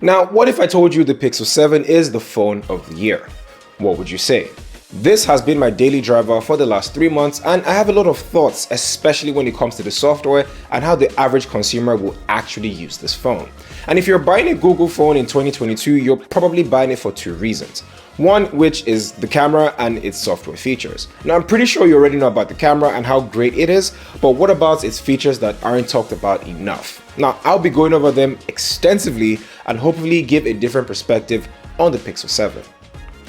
Now, what if I told you the Pixel 7 is the phone of the year? What would you say? This has been my daily driver for the last 3 months, and I have a lot of thoughts, especially when it comes to the software and how the average consumer will actually use this phone. And if you're buying a Google phone in 2022, you're probably buying it for 2 reasons. One, which is the camera and its software features. Now, I'm pretty sure you already know about the camera and how great it is, but what about its features that aren't talked about enough? Now, I'll be going over them extensively and hopefully give a different perspective on the Pixel 7.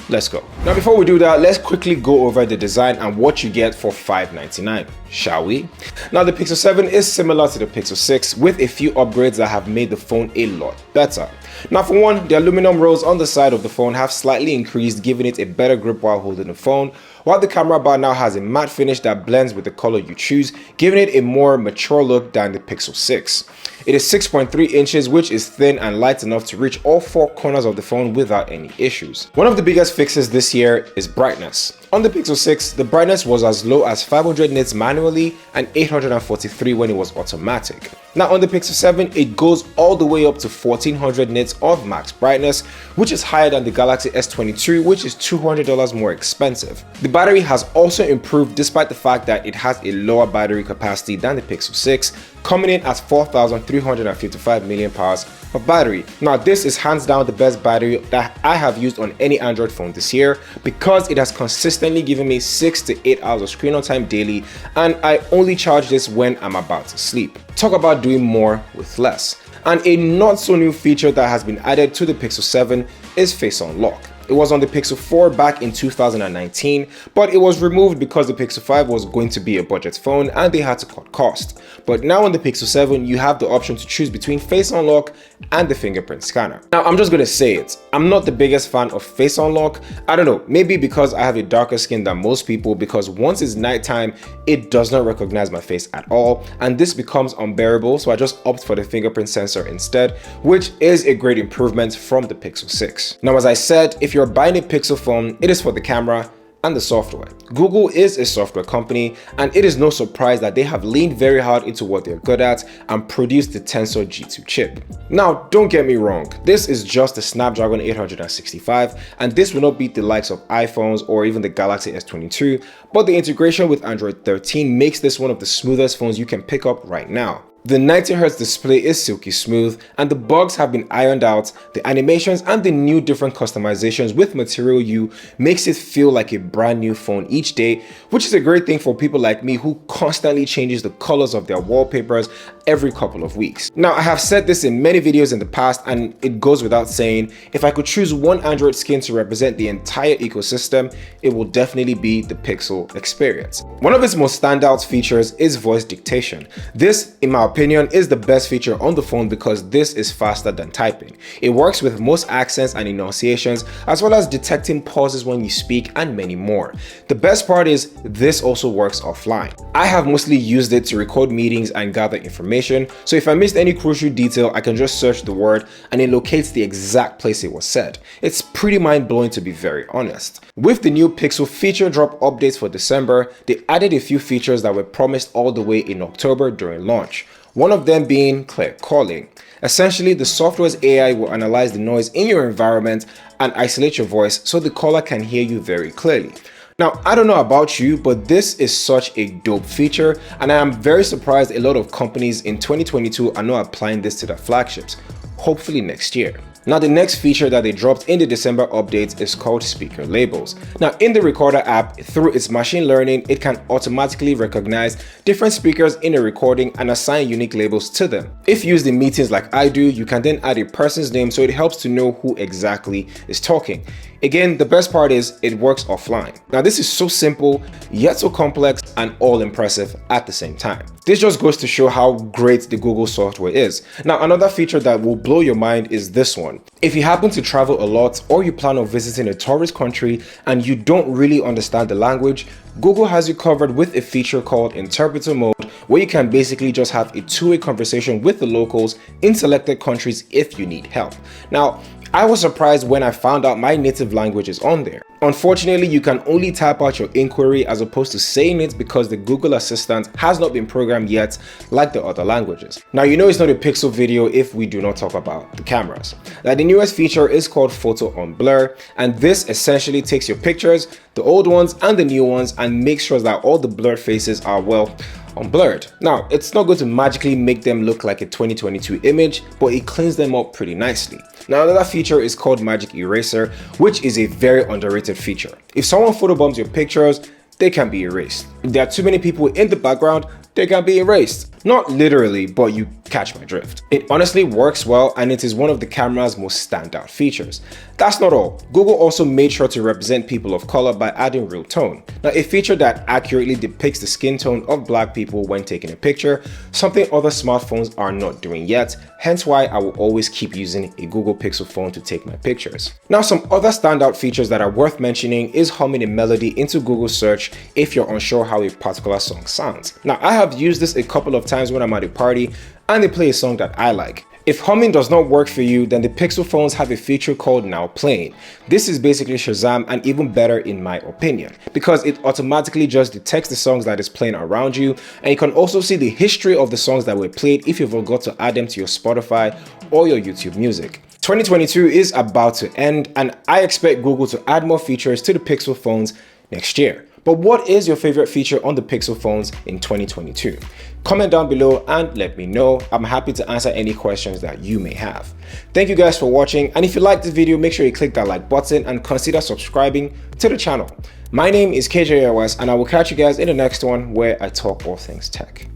Let's go. Now, before we do that, let's quickly go over the design and what you get for $599, shall we? Now, the Pixel 7 is similar to the Pixel 6 with a few upgrades that have made the phone a lot better. Now, for one, the aluminum rails on the side of the phone have slightly increased, giving it a better grip while holding the phone, while the camera bar now has a matte finish that blends with the color you choose, giving it a more mature look than the Pixel 6. It is 6.3 inches, which is thin and light enough to reach all 4 corners of the phone without any issues. One of the biggest fixes this year is brightness. On the Pixel 6, the brightness was as low as 500 nits manually and 843 when it was automatic. Now on the Pixel 7, it goes all the way up to 1400 nits of max brightness, which is higher than the Galaxy S22, which is $200 more expensive. The battery has also improved despite the fact that it has a lower battery capacity than the Pixel 6, coming in at 4,355 mAh of battery. Now this is hands down the best battery that I have used on any Android phone this year because it has consistently given me 6 to 8 hours of screen on time daily, and I only charge this when I'm about to sleep. Talk about doing more with less. And a not so new feature that has been added to the Pixel 7 is Face Unlock. It was on the Pixel 4 back in 2019, but it was removed because the Pixel 5 was going to be a budget phone and they had to cut cost. But now on the Pixel 7, you have the option to choose between Face Unlock and the fingerprint scanner. Now, I'm just gonna say it, I'm not the biggest fan of Face Unlock. I don't know, maybe because I have a darker skin than most people, because once it's nighttime, it does not recognize my face at all, and this becomes unbearable, so I just opt for the fingerprint sensor instead, which is a great improvement from the Pixel 6. Now, as I said, if you're buying a Pixel phone, it is for the camera and the software. Google is a software company, and it is no surprise that they have leaned very hard into what they're good at and produced the Tensor G2 chip. Now, don't get me wrong, this is just a Snapdragon 865, and this will not beat the likes of iPhones or even the Galaxy S22, but the integration with Android 13 makes this one of the smoothest phones you can pick up right now. The 90Hz display is silky smooth, and the bugs have been ironed out. The animations and the new different customizations with Material You makes it feel like a brand new phone each day, which is a great thing for people like me who constantly changes the colors of their wallpapers every couple of weeks. Now, I have said this in many videos in the past, and it goes without saying, if I could choose one Android skin to represent the entire ecosystem, it will definitely be the Pixel experience. One of its most standout features is voice dictation. This, in my opinion, is the best feature on the phone because this is faster than typing. It works with most accents and enunciations, as well as detecting pauses when you speak and many more. The best part is this also works offline. I have mostly used it to record meetings and gather information, so if I missed any crucial detail, I can just search the word and it locates the exact place it was said. It's pretty mind-blowing, to be very honest. With the new Pixel feature drop updates for December, they added a few features that were promised all the way in October during launch. One of them being clear calling. Essentially, the software's AI will analyze the noise in your environment and isolate your voice so the caller can hear you very clearly. Now, I don't know about you, but this is such a dope feature, and I am very surprised a lot of companies in 2022 are not applying this to their flagships. Hopefully next year. Now, the next feature that they dropped in the December updates is called speaker labels. Now, in the Recorder app, through its machine learning, it can automatically recognize different speakers in a recording and assign unique labels to them. If used in meetings like I do, you can then add a person's name so it helps to know who exactly is talking. Again, the best part is it works offline. Now, this is so simple, yet so complex and all impressive at the same time. This just goes to show how great the Google software is. Now, another feature that will blow your mind is this one. If you happen to travel a lot or you plan on visiting a tourist country and you don't really understand the language, Google has you covered with a feature called Interpreter Mode, where you can basically just have a two-way conversation with the locals in selected countries if you need help. Now, I was surprised when I found out my native language is on there. Unfortunately, you can only type out your inquiry as opposed to saying it because the Google Assistant has not been programmed yet like the other languages. Now, you know it's not a Pixel video if we do not talk about the cameras. Now, the newest feature is called Photo on Blur, and this essentially takes your pictures, the old ones and the new ones, and makes sure that all the blurred faces are, well, unblurred. Now, it's not going to magically make them look like a 2022 image, but it cleans them up pretty nicely. Now, another feature is called Magic Eraser, which is a very underrated feature. If someone photobombs your pictures, they can be erased. If there are too many people in the background, they can be erased. Not literally, but you catch my drift. It honestly works well, and it is one of the camera's most standout features. That's not all. Google also made sure to represent people of color by adding real tone. Now, a feature that accurately depicts the skin tone of black people when taking a picture, something other smartphones are not doing yet, hence why I will always keep using a Google Pixel phone to take my pictures. Now, some other standout features that are worth mentioning is humming a melody into Google search if you're unsure how a particular song sounds. Now, I have used this a couple of times when I'm at a party and they play a song that I like. If humming does not work for you, then the Pixel phones have a feature called Now Playing. This is basically Shazam, and even better in my opinion, because it automatically just detects the songs that is playing around you, and you can also see the history of the songs that were played if you forgot to add them to your Spotify or your YouTube Music. 2022 is about to end, and I expect Google to add more features to the Pixel phones next year. But what is your favorite feature on the Pixel phones in 2022? Comment down below and let me know. I'm happy to answer any questions that you may have. Thank you guys for watching, and if you liked this video, make sure you click that like button and consider subscribing to the channel. My name is KJOS, and I will catch you guys in the next one where I talk all things tech.